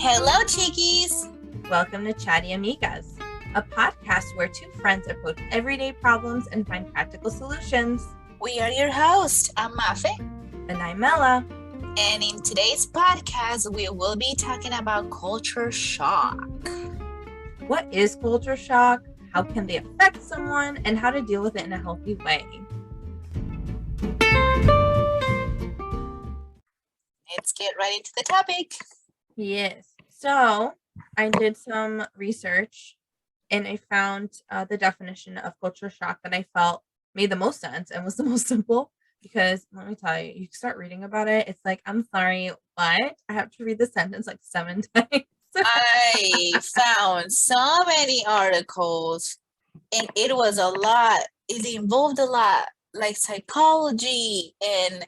Hello, Chiquis! Welcome to Chatty Amigas, a podcast where two friends approach everyday problems and find practical solutions. We are your hosts. I'm Mafe. And I'm Mela. And in today's podcast, we will be talking about culture shock. What is culture shock? How can they affect someone? And how to deal with it in a healthy way. Let's get right into the topic. Yes. So I did some research and I found the definition of culture shock that I felt made the most sense and was the most simple. Because let me tell you, you start reading about it, it's like, I'm sorry, what? I have to read the sentence like 7 times. I found so many articles and it was a lot. It involved a lot, like psychology and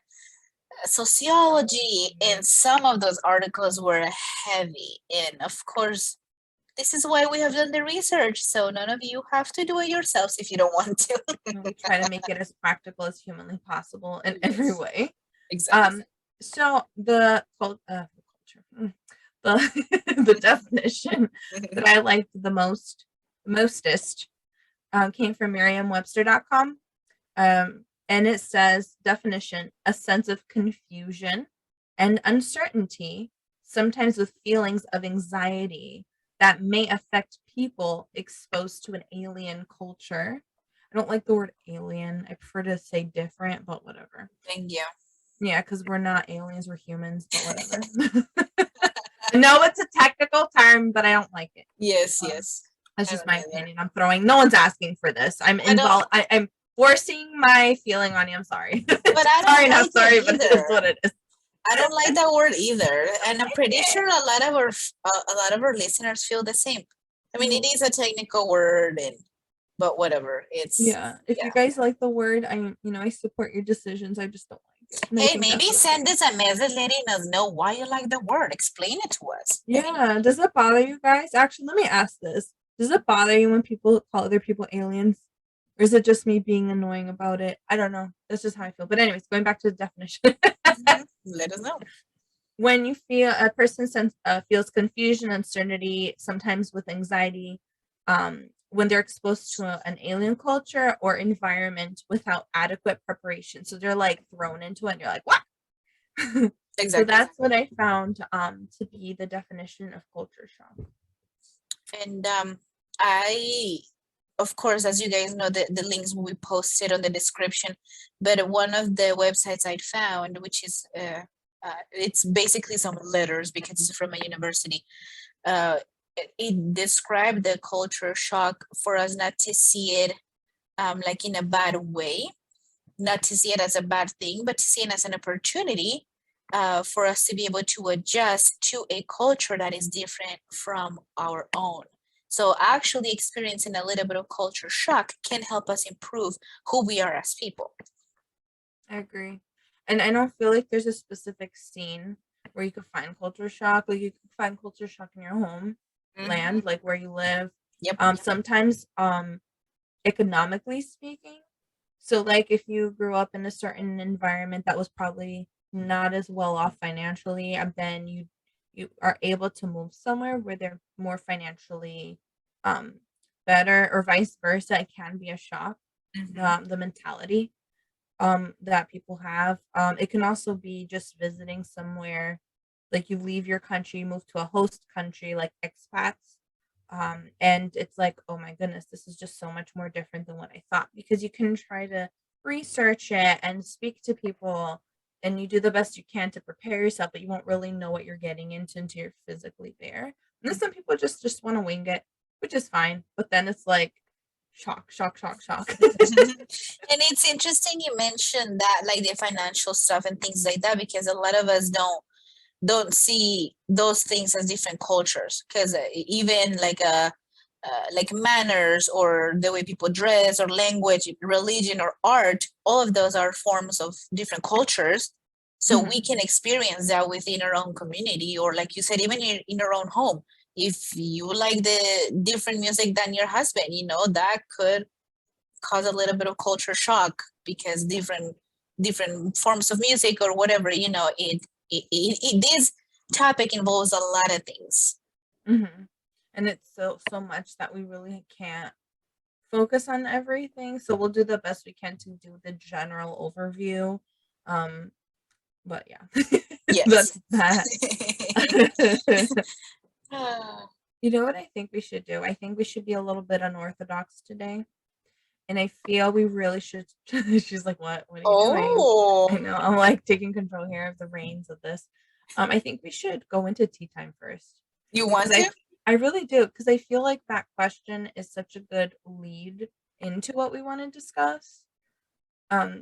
sociology, and some of those articles were heavy. And of course, this is why we have done the research, so none of you have to do it yourselves if you don't want to. We try to make it as practical as humanly possible in every way. Exactly. So the the definition that I liked the mostest came from Merriam-Webster.com. And it says, definition, a sense of confusion and uncertainty, sometimes with feelings of anxiety that may affect people exposed to an alien culture. I don't like the word alien. I prefer to say different, but whatever. Thank you. Yeah, because we're not aliens, we're humans, but whatever. I know it's a technical term, but I don't like it. Yes. That's just my opinion. I'm throwing, no one's asking for this. I'm forcing my feeling on you. I'm sorry. But I don't sorry, but it is what it is. I don't like that word either, and I'm pretty sure a lot of our listeners feel the same. I mean, it is a technical word, but whatever. It's If you guys like the word, I support your decisions. I just don't like it. Hey, maybe send us a message letting us know why you like the word. Explain it to us. Yeah, does it bother you guys? Actually, let me ask this: does it bother you when people call other people aliens? Or is it just me being annoying about it? I don't know. That's just how I feel. But anyways, going back to the definition. Let us know. When you feel a person feels confusion, uncertainty, sometimes with anxiety, when they're exposed to an alien culture or environment without adequate preparation. So they're like thrown into it and you're like, what? Exactly. So that's what I found to be the definition of culture shock. And of course, as you guys know, the links will be posted on the description. But one of the websites I found, which is it's basically some letters because it's from a university. It described the culture shock for us not to see it like in a bad way, not to see it as a bad thing, but to see it as an opportunity for us to be able to adjust to a culture that is different from our own. So actually experiencing a little bit of culture shock can help us improve who we are as people. I agree. And I don't feel like there's a specific scene where you could find culture shock. Like you could find culture shock in your home land, like where you live. Yep. Sometimes economically speaking. So like if you grew up in a certain environment that was probably not as well off financially, and then you are able to move somewhere where they're more financially better, or vice versa, it can be a shock. The mentality that people have. It can also be just visiting somewhere, like you leave your country, move to a host country like expats, and it's like, oh my goodness, this is just so much more different than what I thought, because you can try to research it and speak to people and you do the best you can to prepare yourself, but you won't really know what you're getting into until you're physically there. And then some people just want to wing it, which is fine, but then it's like shock. And it's interesting you mentioned that, like the financial stuff and things like that, because a lot of us don't see those things as different cultures, because even like manners or the way people dress or language, religion or art, all of those are forms of different cultures. So we can experience that within our own community, or like you said, even in our own home. If you like the different music than your husband, that could cause a little bit of culture shock, because different forms of music or whatever, it is topic involves a lot of things. Mm-hmm. And it's so much that we really can't focus on everything. So we'll do the best we can to do the general overview. But yeah, Yes. that's that. Ah, You know what I think we should do? I think we should be a little bit unorthodox today. And I feel we really should. She's like, what? What are you doing? I know. I'm like taking control here of the reins of this. I think we should go into tea time first. you want 'Cause to? I really do, because I feel like that question is such a good lead into what we want to discuss.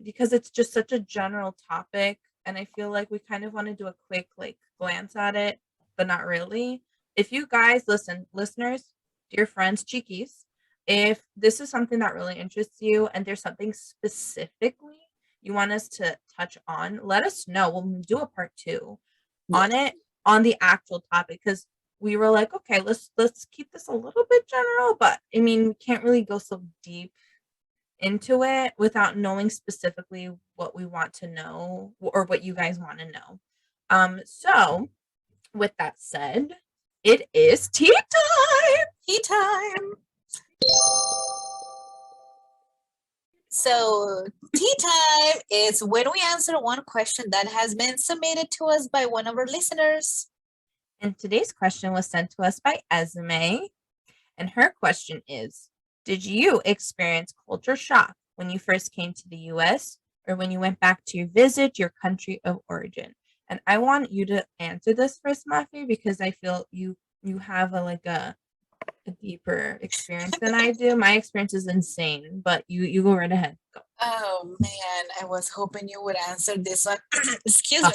Because it's just such a general topic, and I feel like we kind of want to do a quick like glance at it, but not really. If you guys listen, listeners, dear friends, Chiquis, if this is something that really interests you and there's something specifically you want us to touch on, let us know. We'll do a part 2 on Yes. it, on the actual topic, because we were like, okay, let's keep this a little bit general, but I mean, we can't really go so deep into it without knowing specifically what we want to know or what you guys want to know. So with that said, it is tea time. Tea time. So tea time is when we answer one question that has been submitted to us by one of our listeners. And today's question was sent to us by Esme. And her question is, did you experience culture shock when you first came to the US or when you went back to visit your country of origin? And I want you to answer this first, Mafi, because I feel you have a deeper experience than I do. My experience is insane, but you go right ahead. Go. Oh man, I was hoping you would answer this one. Excuse me.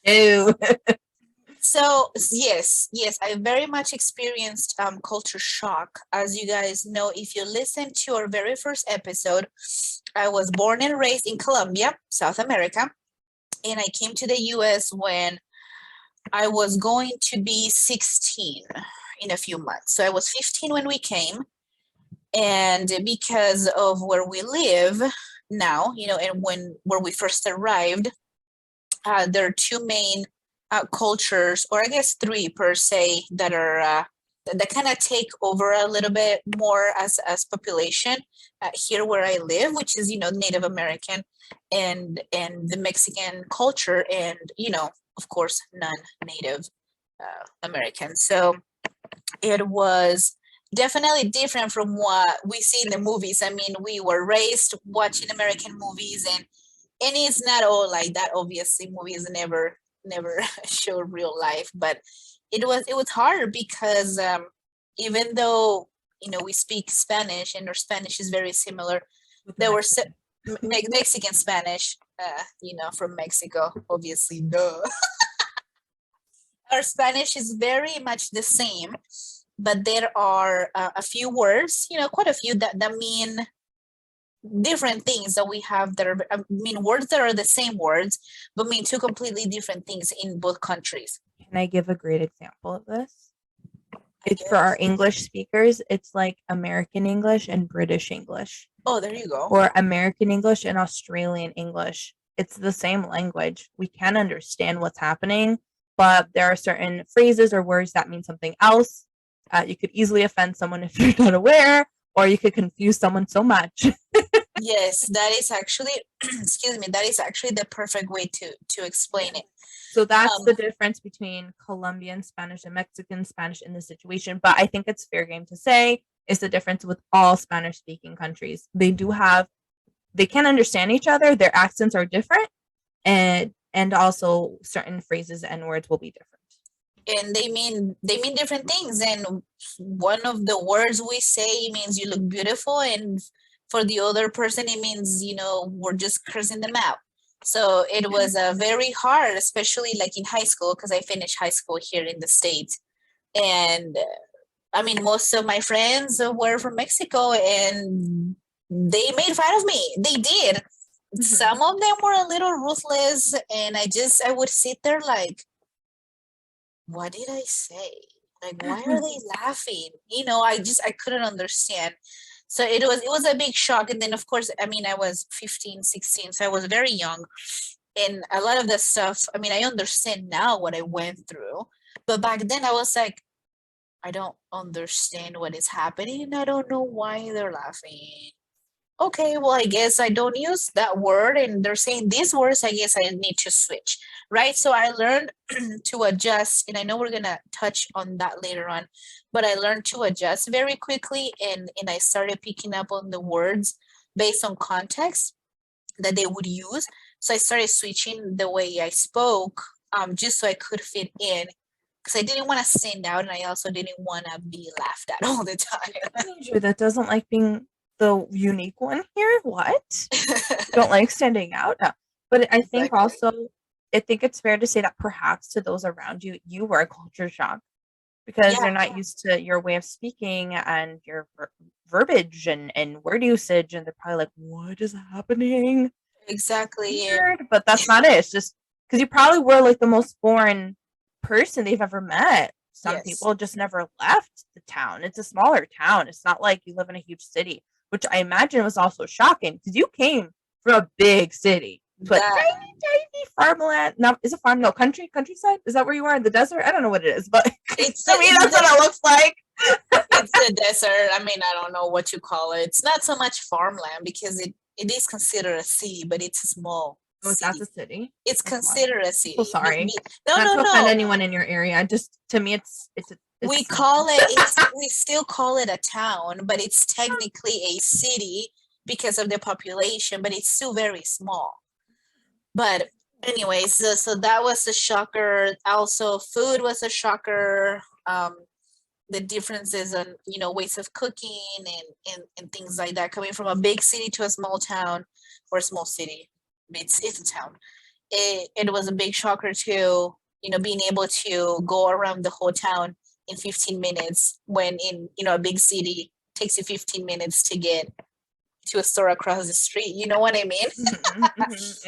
Ew. So yes, I very much experienced culture shock. As you guys know, if you listen to our very first episode, I was born and raised in Colombia, South America, and I came to the US when I was going to be 16 in a few months. So I was 15 when we came, and because of where we live now, and where we first arrived, there are two main cultures, or I guess three per se, that are that kind of take over a little bit more as population here where I live, which is Native American and the Mexican culture, and of course non-Native American. So it was definitely different from what we see in the movies. I mean, we were raised watching American movies, and it's not all like that. Obviously, movies never show real life, but it was hard because even though we speak Spanish and our Spanish is very similar, there were Mexican Spanish, from Mexico, obviously. Duh. Our Spanish is very much the same, but there are a few words, quite a few that mean different things that we have that are, words that are the same words, but mean two completely different things in both countries. Can I give a great example of this? It's for our English speakers. It's like American English and British English. Oh, there you go. Or American English and Australian English. It's the same language. We can understand what's happening, but there are certain phrases or words that mean something else. You could easily offend someone if you're not aware, or you could confuse someone so much. Yes, that is actually, excuse me, that is actually the perfect way to explain it. So that's the difference between Colombian Spanish and Mexican Spanish in this situation. But I think it's fair game to say is the difference with all Spanish speaking countries. They can understand each other. Their accents are different, and also certain phrases and words will be different. And they mean different things. And one of the words we say means you look beautiful, and for the other person it means we're just cursing them out. So it was very hard, especially like in high school, because I finished high school here in the States. And most of my friends were from Mexico, and they made fun of me. They did. Mm-hmm. Some of them were a little ruthless, and I would sit there like, what did I say? Like, why are they laughing? I couldn't understand. So it was a big shock. And then of course, I was 15, 16, so I was very young. And a lot of the stuff, I mean, I understand now what I went through, but back then I was like, I don't understand what is happening, and I don't know why they're laughing. Okay, well, I guess I don't use that word, and they're saying these words, I guess I need to switch, right? So I learned to adjust, and I know we're gonna touch on that later on, but I learned to adjust very quickly, and I started picking up on the words based on context that they would use. So I started switching the way I spoke, just so I could fit in, because I didn't want to stand out, and I also didn't want to be laughed at all the time. Teenager that doesn't like being the unique one here. What? Don't like standing out? No. But I think Exactly. also, I think it's fair to say that perhaps to those around you, you were a culture shock because Yeah, they're not used to your way of speaking and your verbiage and word usage, and they're probably like, "What is happening?" exactly. Weird, but that's not it. It's just because you probably were like the most foreign person they've ever met. Some Yes, people just never left the town. It's a smaller town. It's not like you live in a huge city, which I imagine was also shocking because you came from a big city to a that tiny, tiny farmland. No, is it farm? No, countryside. Is that where you are in the desert? I don't know what it is, but it's to me, that's what the it looks like. it's the desert. I mean, I don't know what you call it. It's not so much farmland because it is considered a city, but it's a small Oh, that's a city. city. It's That's why. considered a I'm so city. sorry. No, Not no, to offend no. anyone in your area. Just to me, it's We small. call it, we still call it a town, but it's technically a city because of the population, but it's still very small. But anyways, so that was a shocker. Also, food was a shocker. The differences on, ways of cooking, and things like that, coming from a big city to a small town, or a small city. It's a town. It was a big shocker too, being able to go around the whole town in 15 minutes, when in, a big city takes you 15 minutes to get to a store across the street. You know what I mean?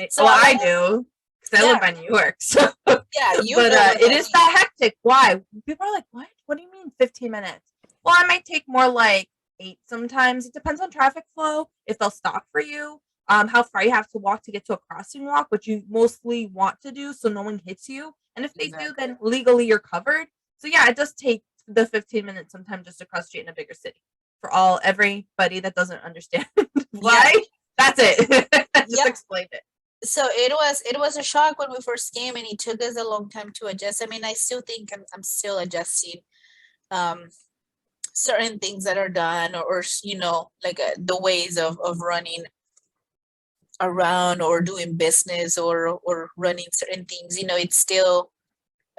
So Well, a I lot of, do because I yeah, live by New York. So, yeah, you but know what it I is mean. that hectic. Why? People are like, "What? What do you mean 15 minutes?" Well, I might take more like 8 sometimes. It depends on traffic flow, if they'll stop for you, how far you have to walk to get to a crossing walk, which you mostly want to do so no one hits you. And if they do, Exactly. then legally you're covered. So yeah, it does take the 15 minutes sometimes just to cross street in a bigger city. For everybody that doesn't understand Yep. why, that's it. Just Yep. explained it. So it was a shock when we first came, and it took us a long time to adjust. I mean, I still think I'm still adjusting, um certain things that are done, or like, the ways of running around, or doing business, or running certain things. It's still,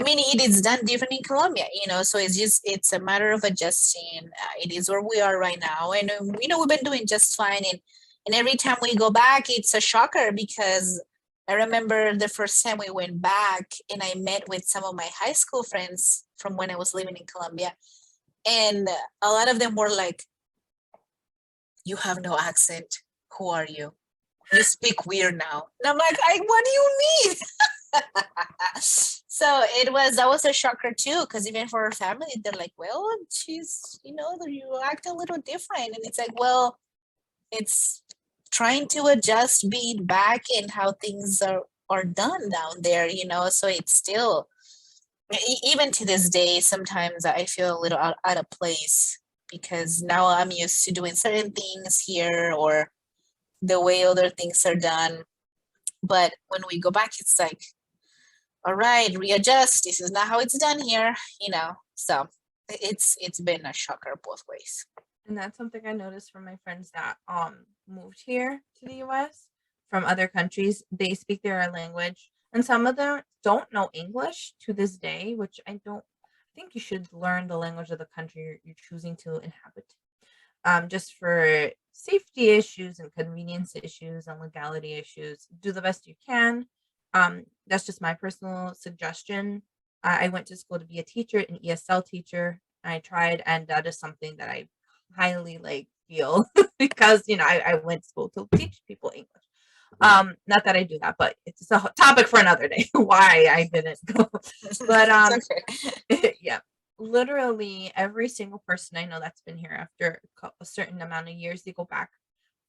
I mean, it is done different in Colombia, so it's a matter of adjusting. It is where we are right now, and we've been doing just fine, and every time we go back, it's a shocker, because I remember the first time we went back, and I met with some of my high school friends from when I was living in Colombia, and a lot of them were like, "You have no accent. Who are you? You speak weird now." And I'm like, what do you mean?" So that was a shocker too, because even for our family, they're like, "Well, she's, you act a little different." And it's like, well, it's trying to adjust being back, and how things are done down there, so it's still, even to this day, sometimes I feel a little out of place, because now I'm used to doing certain things here, or the way other things are done. But when we go back, it's like, all right, readjust. This is not how it's done here, So it's been a shocker both ways. And that's something I noticed from my friends that moved here to the US from other countries. They speak their language, and some of them don't know English to this day, which I don't think you should learn the language of the country you're choosing to inhabit. Just for safety issues and convenience issues and legality issues. Do the best you can. That's just my personal suggestion. I went to school to be a teacher, an ESL teacher. I tried, and that is something that I highly feel because I went to school to teach people English. Not that I do that, but it's a topic for another day. Why I didn't go, but It's okay. yeah, literally every single person I know that's been here after a certain amount of years, they go back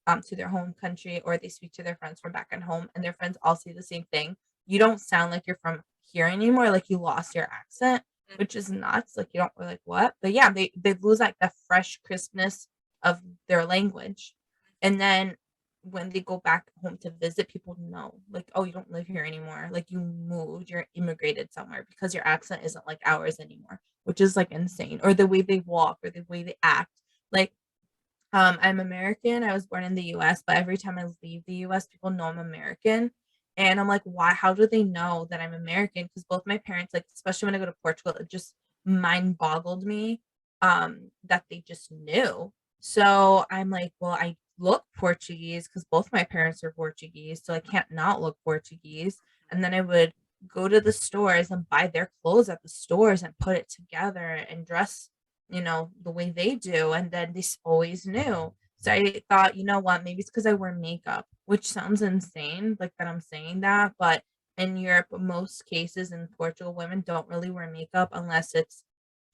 to their home country, or they speak to their friends from back at home, and their friends all say the same thing. You don't sound like you're from here anymore. Like you lost your accent, which is nuts. Like you don't like what? But yeah, they lose like the fresh crispness of their language, and then when they go back home to visit, people know like, oh, you don't live here anymore. Like you moved, you're immigrated somewhere because your accent isn't like ours anymore, which is like insane. Or the way they walk or the way they act. Like I'm American. I was born in the US, but every time I leave the US, people know I'm American. And I'm like, why? How do they know that I'm American? Because both my parents, like, especially when I go to Portugal, it just mind boggled me that they just knew. So I'm like, well, I look Portuguese because both my parents are Portuguese, so I can't not look Portuguese. And then I would go to the stores and buy their clothes at the stores and put it together and dress, the way they do. And then they always knew. So I thought, you know what, maybe it's because I wear makeup, which sounds insane, like that I'm saying that. But in Europe, most cases in Portugal, women don't really wear makeup unless it's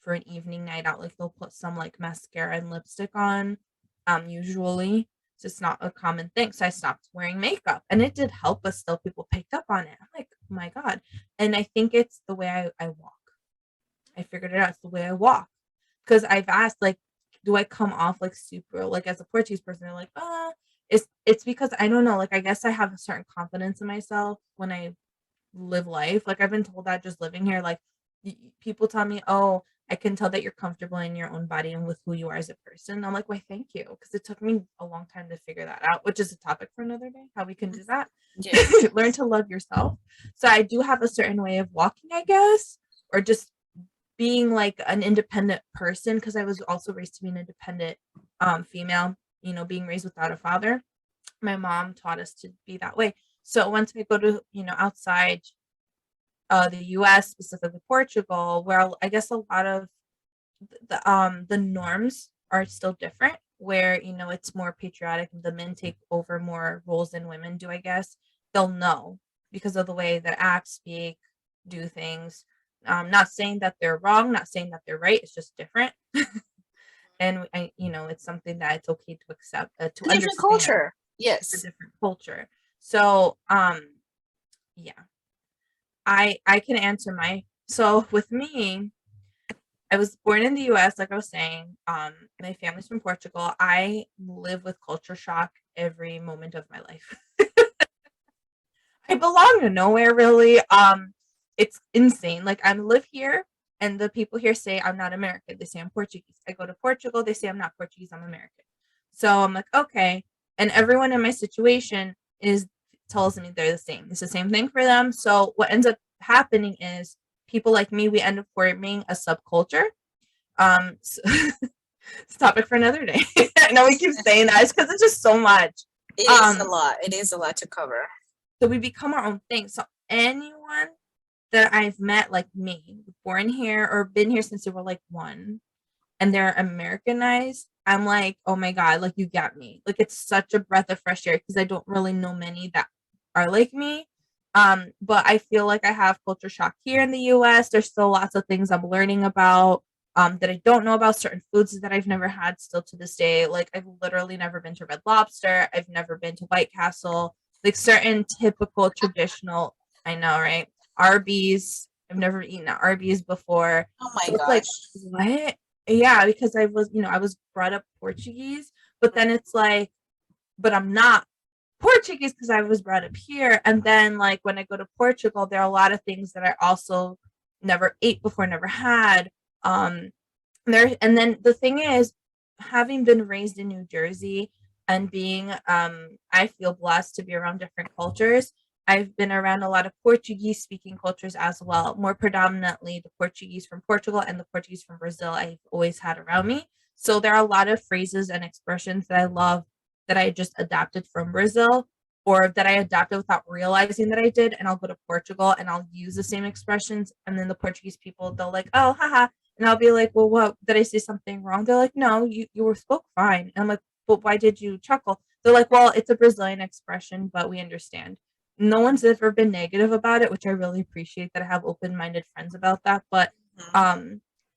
for an evening night out. Like they'll put some like mascara and lipstick on, usually. It's just not a common thing. So I stopped wearing makeup and it did help, but still people picked up on it. I'm like, oh my God. And I think it's the way I walk. I figured it out. It's the way I walk. Because I've asked, like, do I come off like super, like as a Portuguese person? They're like, it's because I don't know. Like, I guess I have a certain confidence in myself when I live life. Like, I've been told that just living here, like, people tell me, oh, I can tell that you're comfortable in your own body and with who you are as a person. I'm like, why, thank you. Because it took me a long time to figure that out, which is a topic for another day, how we can do that. Yes. Learn to love yourself. So I do have a certain way of walking, I guess, or just being like an independent person, because I was also raised to be an independent female, being raised without a father. My mom taught us to be that way. So once we go to, outside the US, specifically Portugal, where I guess a lot of the norms are still different, where, it's more patriotic, the men take over more roles than women do, I guess. They'll know because of the way that act, speak, do things. Not saying that they're wrong, not saying that they're right. It's just different. And it's something that it's okay to accept, to Different understand. culture. It's a Yes. different culture. So, yeah, I can answer so with me, I was born in the US, like I was saying. My family's from Portugal. I live with culture shock every moment of my life. I belong to nowhere, really. It's insane. Like, I live here, and the people here say I'm not American. They say I'm Portuguese. I go to Portugal, they say I'm not Portuguese, I'm American. So I'm like, okay. And everyone in my situation tells me they're the same. It's the same thing for them. So what ends up happening is people like me, we end up forming a subculture. So it's a topic for another day. I know we keep saying that. It's because it's just so much. It is a lot. It is a lot to cover. So we become our own thing. So anyone that I've met, like me, born here or been here since they were like 1, and they're Americanized, I'm like, oh my God, like you got me. Like it's such a breath of fresh air because I don't really know many that are like me. But I feel like I have culture shock here in the US. There's still lots of things I'm learning about that I don't know about, certain foods that I've never had still to this day. Like I've literally never been to Red Lobster. I've never been to White Castle. Like certain typical traditional, I know, right? Arby's. I've never eaten at Arby's before. Oh my So it's gosh. like, what? Yeah, because I was brought up Portuguese, but then it's like, but I'm not Portuguese because I was brought up here. And then like when I go to Portugal, there are a lot of things that I also never ate before, never had. And then the thing is, having been raised in New Jersey and being I feel blessed to be around different cultures. I've been around a lot of Portuguese speaking cultures as well, more predominantly the Portuguese from Portugal and the Portuguese from Brazil I've always had around me. So there are a lot of phrases and expressions that I love that I just adapted from Brazil, or that I adapted without realizing that I did. And I'll go to Portugal and I'll use the same expressions. And then the Portuguese people, they'll like, oh, haha. And I'll be like, well, what, did I say something wrong? They're like, no, you were spoke fine. And I'm like, but why did you chuckle? They're like, well, it's a Brazilian expression, but we understand. No one's ever been negative about it, which I really appreciate that I have open-minded friends about that. But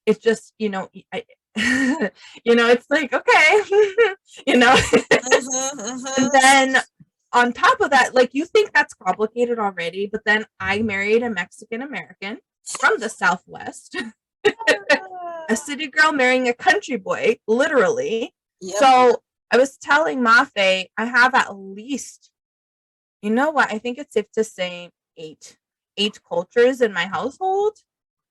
it's just, It's like, okay, you know. And then on top of that, like, you think that's complicated already, but then I married a Mexican American from the Southwest, a city girl marrying a country boy, literally. Yep. So I was telling Mafe, I have at least, you know what? I think it's safe to say eight cultures in my household,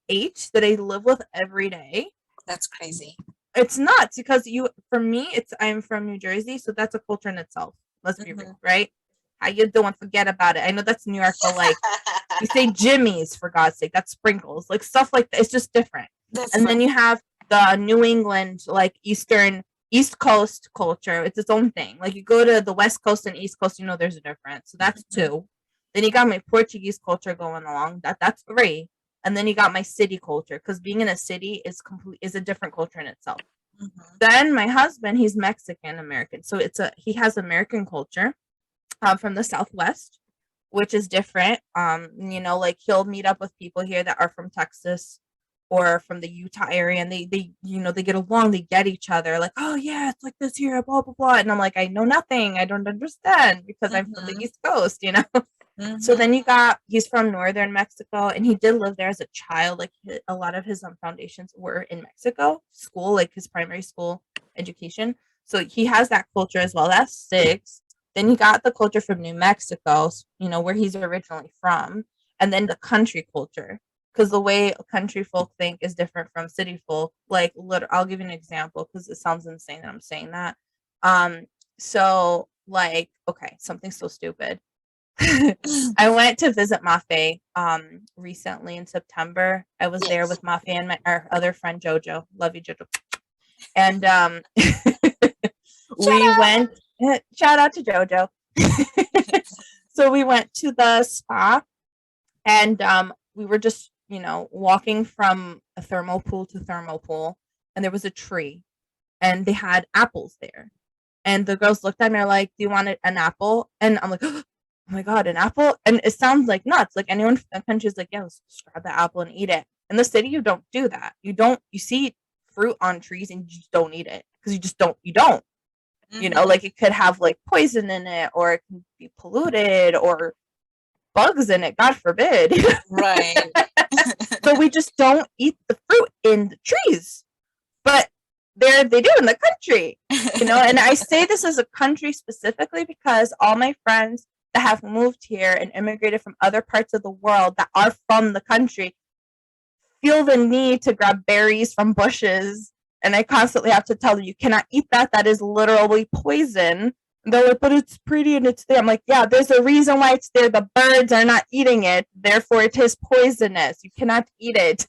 eight that I live with every day. That's crazy. It's nuts because for me, I'm from New Jersey, so that's a culture in itself. Let's be real, right? How you doing? Forget about it. I know that's New York, but like you say Jimmy's, for God's sake, that's sprinkles, like stuff like that. It's just different. And then you have the New England, like East Coast culture. It's its own thing. Like you go to the West Coast and East Coast, there's a difference. So that's two. Then you got my Portuguese culture going along. That's three. And then you got my city culture, because being in a city is a different culture in itself. Then my husband, he's Mexican American, so he has American culture from the Southwest, which is different. Like he'll meet up with people here that are from Texas or from the Utah area, and they get along, they get each other, like, oh yeah, it's like this here, blah blah blah. And I'm like, I know nothing, I don't understand, because I'm from the East Coast. So then he's from northern Mexico, and he did live there as a child. Like a lot of his foundations were in Mexico school, like his primary school education. So he has that culture as well. That's six. Then he got the culture from New Mexico, where he's originally from, and then the country culture, because the way country folk think is different from city folk. Like, I'll give you an example because it sounds insane that I'm saying that. So like, okay, something so stupid. I went to visit Mafe recently in September. I was there with Mafe and our other friend Jojo. Love you, Jojo. And shout out to Jojo. So we went to the spa, and we were just walking from a thermal pool to thermal pool, and there was a tree, and they had apples there, and the girls looked at me, like, do you want an apple? And I'm like, oh my god, an apple? And it sounds like nuts. Like, anyone from the country is like, yeah, let's just grab the apple and eat it. In the city, you don't do that. You see fruit on trees and you just don't eat it, because you don't. Like, it could have like poison in it, or it can be polluted, or bugs in it, God forbid. Right. So we just don't eat the fruit in the trees. But they do in the country. And I say this as a country specifically because all my friends that have moved here and immigrated from other parts of the world that are from the country feel the need to grab berries from bushes, and I constantly have to tell them, you cannot eat that. That is literally poison. And they're like, but it's pretty and it's there. I'm like, yeah, there's a reason why it's there. The birds are not eating it. Therefore, it is poisonous. You cannot eat it.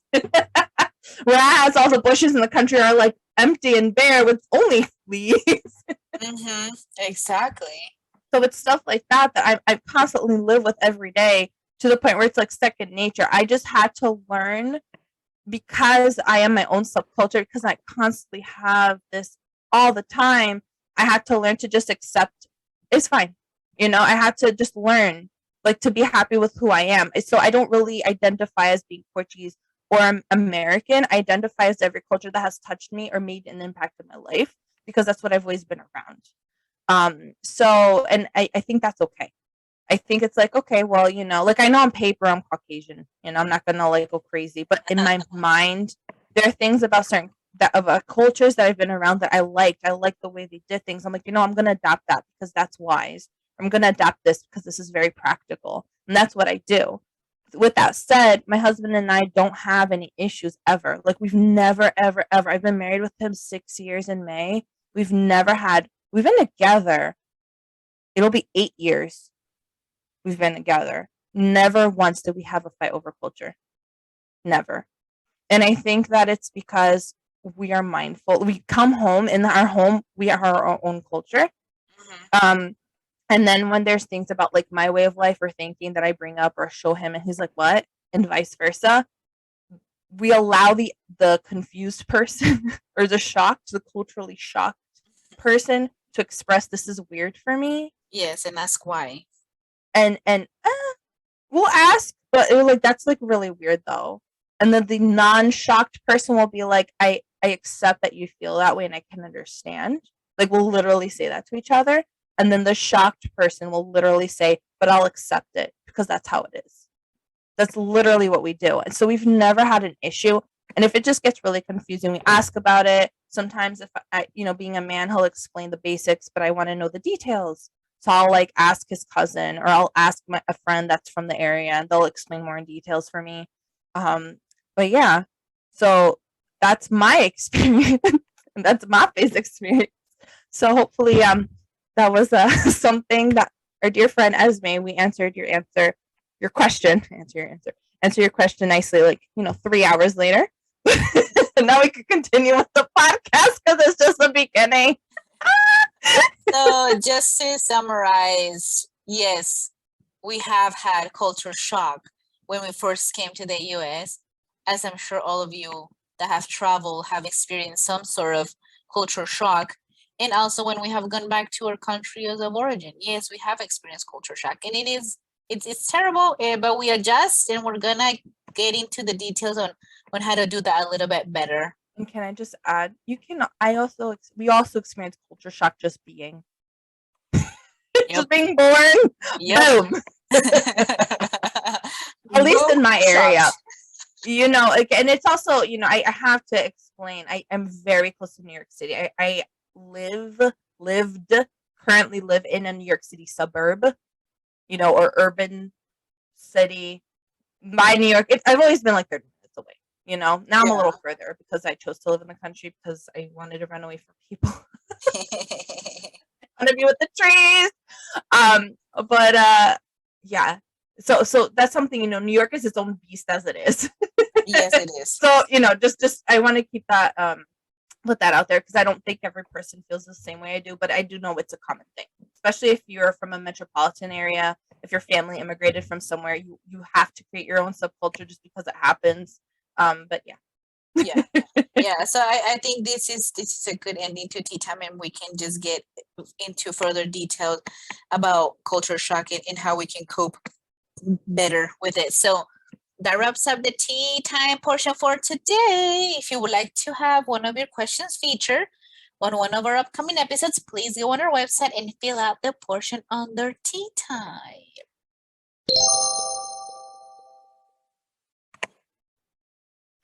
Whereas all the bushes in the country are like empty and bare with only leaves. Exactly. So it's stuff like that I constantly live with every day, to the point where it's like second nature. I just had to learn, because I am my own subculture, because I constantly have this all the time. I had to learn to just accept it's fine. I had to just learn, like, to be happy with who I am. So I don't really identify as being Portuguese or American. I identify as every culture that has touched me or made an impact in my life, because that's what I've always been around. So, and I think that's okay. I think it's like, okay, well, like, I know on paper I'm Caucasian, I'm not gonna like go crazy, but in my mind, there are things about certain cultures that I've been around that I liked. I like the way they did things. I'm like, I'm gonna adapt that because that's wise. I'm gonna adapt this because this is very practical, and that's what I do. With that said, my husband and I don't have any issues ever. Like, we've never, ever, ever. I've been married with him 6 years in May. We've been together. It'll be 8 years. We've been together. Never once did we have a fight over culture. Never. And I think that it's because we are mindful. We come home, in our home, we are our own culture. And then when there's things about like my way of life or thinking that I bring up or show him, and he's like, what? And vice versa. We allow the confused person or the culturally shocked person to express, this is weird for me. Yes, and ask why. And we'll ask, but it was like, that's like really weird though. And then the non-shocked person will be like, I I accept that you feel that way and I can understand. Like we'll literally say that to each other. And then the shocked person will literally say, but I'll accept it because that's how it is. That's literally what we do. And so we've never had an issue. And if it just gets really confusing, we ask about it. Sometimes if I, being a man, he'll explain the basics, but I want to know the details. So I'll like ask his cousin or I'll ask a friend that's from the area and they'll explain more in details for me. But yeah, so that's my experience and that's my face experience. So hopefully that was something that our dear friend Esme, we answered your question, answer your question nicely, like 3 hours later. And now we can continue with the podcast because it's just the beginning. So just to summarize, yes, we have had culture shock when we first came to the US, as I'm sure all of you that have traveled have experienced some sort of culture shock. And also when we have gone back to our country of origin, yes, we have experienced culture shock, and it's terrible, but we adjust, and we're gonna get into the details on how to do that a little bit better. And can I just add, we also experience culture shock just being just being born. Yep. Boom. At least in my area. Like, and it's also, I have to explain, I am very close to New York City. I currently live in a New York City suburb, or urban city. By New York, I've always been like 30 minutes away. Now I'm a little further because I chose to live in the country because I wanted to run away from people. I want to be with the trees. But yeah. So that's something, New York is its own beast as it is. Yes, it is. So, just I want to keep that put that out there because I don't think every person feels the same way I do, but I do know it's a common thing, especially if you're from a metropolitan area. If your family immigrated from somewhere, you have to create your own subculture just because it happens. But yeah. So I think this is a good ending to tea time, and we can just get into further details about culture shock and how we can cope better with it. So that wraps up the tea time portion for today. If you would like to have one of your questions featured on one of our upcoming episodes, please go on our website and fill out the portion under tea time.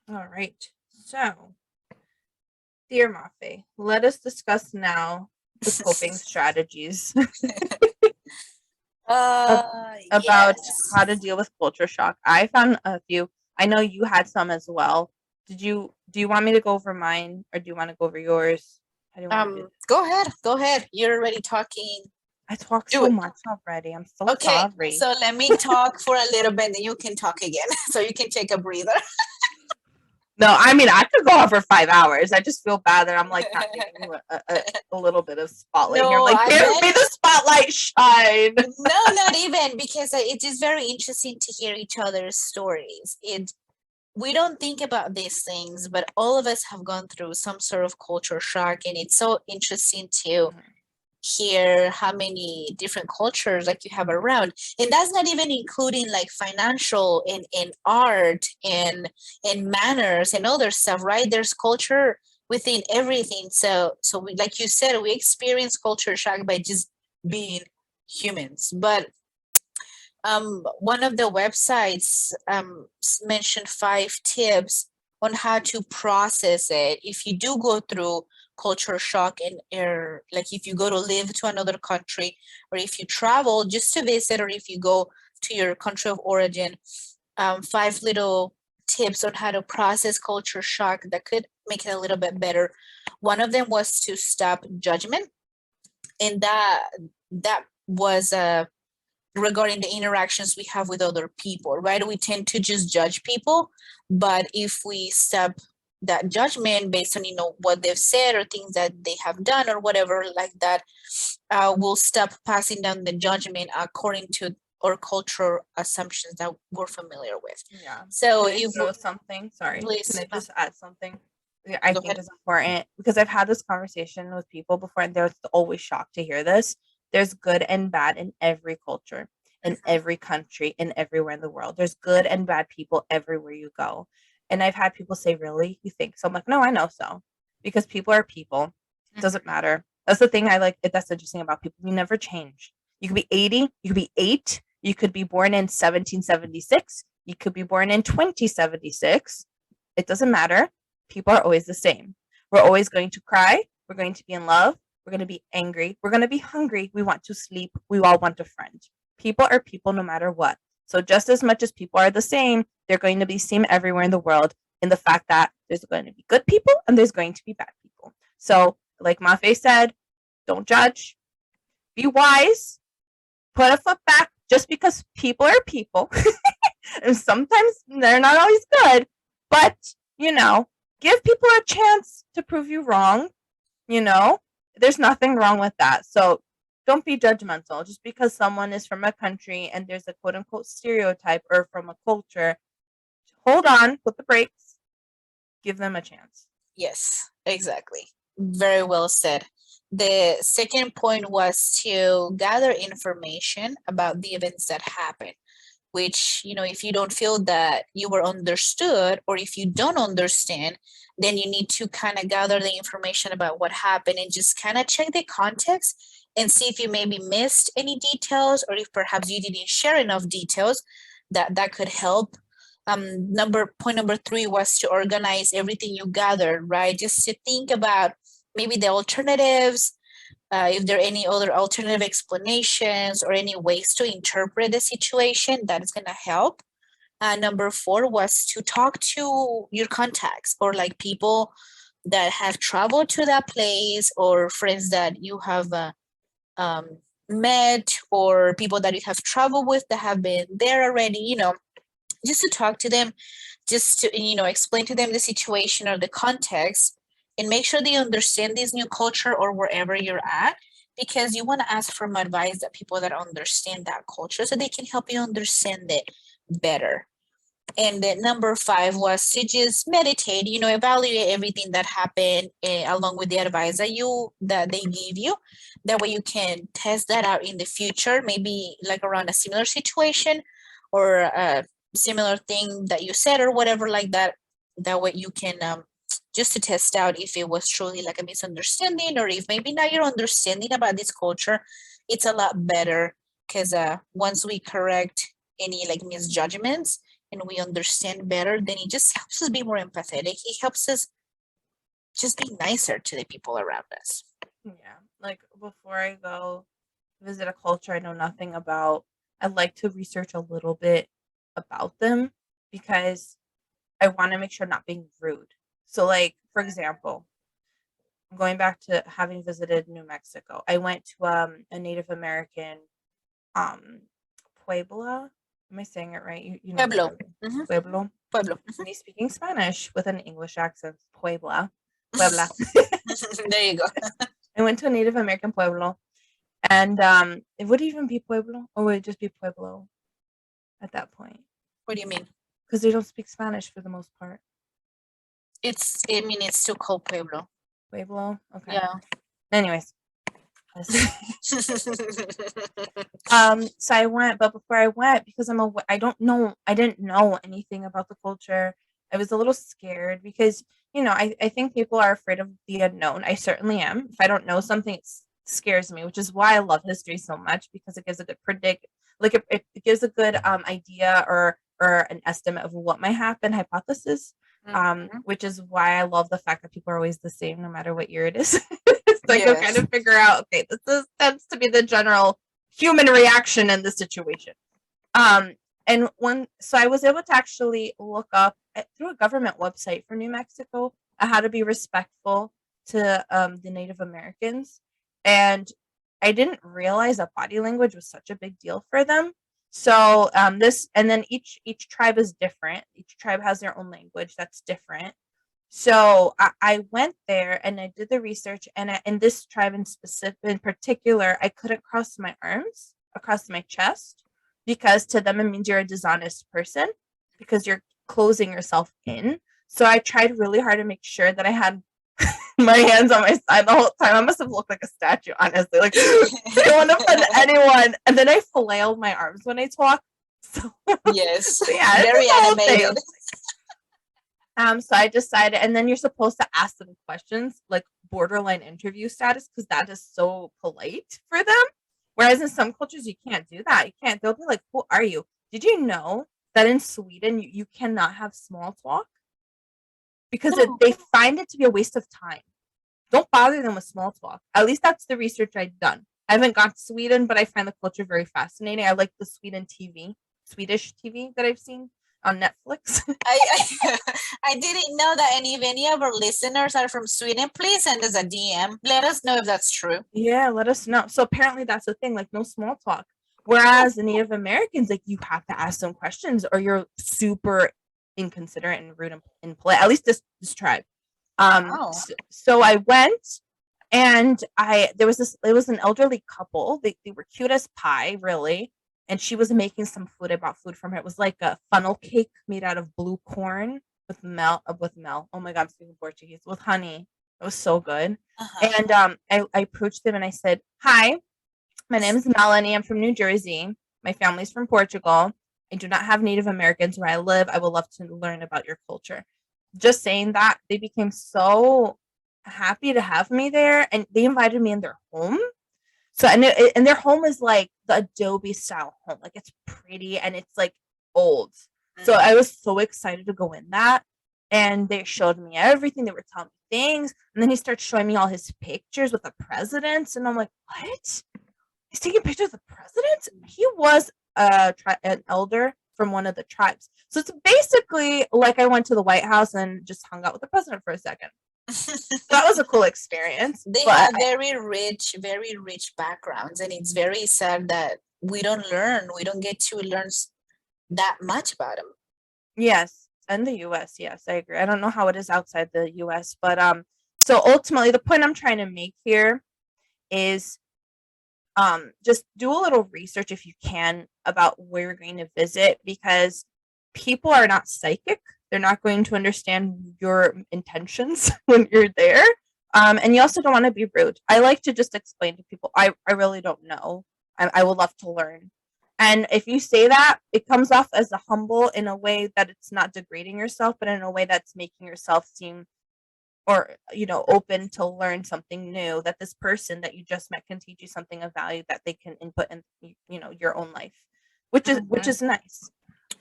All right. So, dear Mafe, let us discuss now the coping strategies about how to deal with culture shock. I found a few. I know you had some as well. Do you want me to go over mine, or do you want to go over yours? How do you want to do this? Go ahead. You're already talking. I talk so much already. I'm so sorry. So let me talk for a little bit, then you can talk again. So you can take a breather. No, I mean, I could go on for 5 hours. I just feel bad that I'm like not giving you a little bit of spotlight here. Like, give me the spotlight shine. No, not even, because it is very interesting to hear each other's stories. We don't think about these things, but all of us have gone through some sort of culture shock, and it's so interesting to hear how many different cultures like you have around, and that's not even including like financial and art and manners and other stuff, right? There's culture within everything. So we, like you said, we experience culture shock by just being humans. But one of the websites mentioned 5 tips on how to process it if you do go through culture shock, and like if you go to live to another country, or if you travel just to visit, or if you go to your country of origin. 5 little tips on how to process culture shock that could make it a little bit better. One of them was to stop judgment, and that was regarding the interactions we have with other people, right? We tend to just judge people, but if we stop that judgment based on what they've said or things that they have done or whatever like that, we'll stop passing down the judgment according to our cultural assumptions that we're familiar with. Yeah. So you know something, sorry, please, can I just add something I think is important, because I've had this conversation with people before and they're always shocked to hear this. There's good and bad in every culture, in every country, and everywhere in the world. There's good and bad people everywhere you go. And I've had people say, really? You think so? I'm like, no, I know so. because people are people. It doesn't matter. That's the thing I like. That's interesting about people. We never change. You could be 80, you could be 8, you could be born in 1776, you could be born in 2076. It doesn't matter. People are always the same. We're always going to cry. We're going to be in love. We're going to be angry. We're going to be hungry. We want to sleep. We all want a friend. People are people no matter what. So just as much as people are the same, they're going to be the same everywhere in the world, in the fact that there's going to be good people and there's going to be bad people. So like Mafe said, don't judge. Be wise. Put a foot back. Just because people are people. And sometimes they're not always good. But, give people a chance to prove you wrong. There's nothing wrong with that. So don't be judgmental. Just because someone is from a country and there's a quote unquote stereotype or from a culture, hold on, put the brakes, give them a chance. Yes, exactly. Very well said. The second point was to gather information about the events that happened, which, if you don't feel that you were understood, or if you don't understand, then you need to kind of gather the information about what happened and just kind of check the context and see if you maybe missed any details, or if perhaps you didn't share enough details that could help. Point number 3 was to organize everything you gathered, right? Just to think about maybe the alternatives, if there are any other alternative explanations or any ways to interpret the situation, that is going to help. Number 4 was to talk to your contacts, or like people that have traveled to that place, or friends that you have met, or people that you have traveled with that have been there already, just to talk to them, just to, explain to them the situation or the context, and make sure they understand this new culture or wherever you're at, because you want to ask for advice that people that understand that culture, so they can help you understand it better. And then number 5 was to just meditate, evaluate everything that happened, along with the advice that they gave you. That way you can test that out in the future, maybe like around a similar situation or a similar thing that you said or whatever like that. That way you can just to test out if it was truly like a misunderstanding, or if maybe now your understanding about this culture, it's a lot better, because once we correct any like misjudgments and we understand better, then it just helps us be more empathetic. It helps us just be nicer to the people around us. Yeah, like before I go visit a culture I know nothing about, I like to research a little bit about them, because I want to make sure I'm not being rude. So like, for example, going back to having visited New Mexico, I went to a Native American Puebla. Am I saying it right? You know Pueblo. Mm-hmm. Pueblo. Pueblo. And he's speaking Spanish with an English accent. Puebla. Puebla. There you go. I went to a Native American Pueblo. And it would even be Pueblo, or would it just be Pueblo at that point? What do you mean? Because they don't speak Spanish for the most part. It's still called Pueblo. Pueblo? Okay. Yeah. Anyways. So I went, but before I went, because I didn't know anything about the culture. I was a little scared because, I think people are afraid of the unknown. I certainly am. If I don't know something, it scares me, which is why I love history so much, because it gives a good it gives a good idea or an estimate of what might happen, hypothesis. Which is why I love the fact that people are always the same no matter what year it is. So I can kind of figure out, okay, this tends to be the general human reaction in this situation. So I was able to actually look up through a government website for New Mexico how to be respectful to the Native Americans. And I didn't realize that body language was such a big deal for them. So and then each tribe is different. Each tribe has their own language that's different. So I went there and I did the research, and in this tribe in particular, I couldn't cross my arms across my chest, because to them it means you're a dishonest person, because you're closing yourself in. So I tried really hard to make sure that I had my hands on my side the whole time. I must have looked like a statue, honestly. Like, I don't want to offend anyone. And then I flailed my arms when I talk. So, yes. yeah, Very animated. So I decided, and then you're supposed to ask them questions like borderline interview status because that is so polite for them. Whereas in some cultures, you can't do that. You can't. They'll be like, "Who are you? Did you know that in Sweden you cannot have small talk because No. they find it to be a waste of time? Don't bother them with small talk. At least that's the research I've done. I haven't gone to Sweden, but I find the culture very fascinating. I like the Swedish TV that I've seen on Netflix. I I didn't know that. And if any of our listeners are from Sweden, please send us a DM. Let us know if that's true. Yeah, let us know. So apparently that's the thing, like no small talk. Whereas the Native Americans, like you have to ask them questions or you're super inconsiderate and rude and polite. At least this tribe. Wow. So I went and there was it was an elderly couple. They were cute as pie, really. And she was making some food. I bought food from her. It was like a funnel cake made out of blue corn with mel. Oh my god, I'm speaking Portuguese with honey. It was so good. Uh-huh. And I approached them and I said, "Hi, my name is Melanie. I'm from New Jersey. My family's from Portugal. I do not have Native Americans where I live. I would love to learn about your culture." Just saying that, they became so happy to have me there, and they invited me in their home. So and their home is like the Adobe style home, like it's pretty and it's like old. So I was so excited to go in that, and they showed me everything. They were telling me things, and then he starts showing me all his pictures with the presidents, and I'm like, what? He's taking pictures of the president? He was an elder from one of the tribes. So it's basically like I went to the White House and just hung out with the president for a second. So that was a cool experience. They But have very rich backgrounds, and it's very sad that we don't get to learn that much about them. yes, and the US, yes, I agree. I don't know how it is outside the US, but so ultimately the point I'm trying to make here is just do a little research if you can about where you're going to visit, because people are not psychic. They're not going to understand your intentions when you're there. And you also don't want to be rude. I like to just explain to people, I really don't know. I would love to learn. And if you say that, it comes off as a humble in a way that it's not degrading yourself, but in a way that's making yourself seem, or open to learn something new, that this person that you just met can teach you something of value that they can input in your own life, which is nice.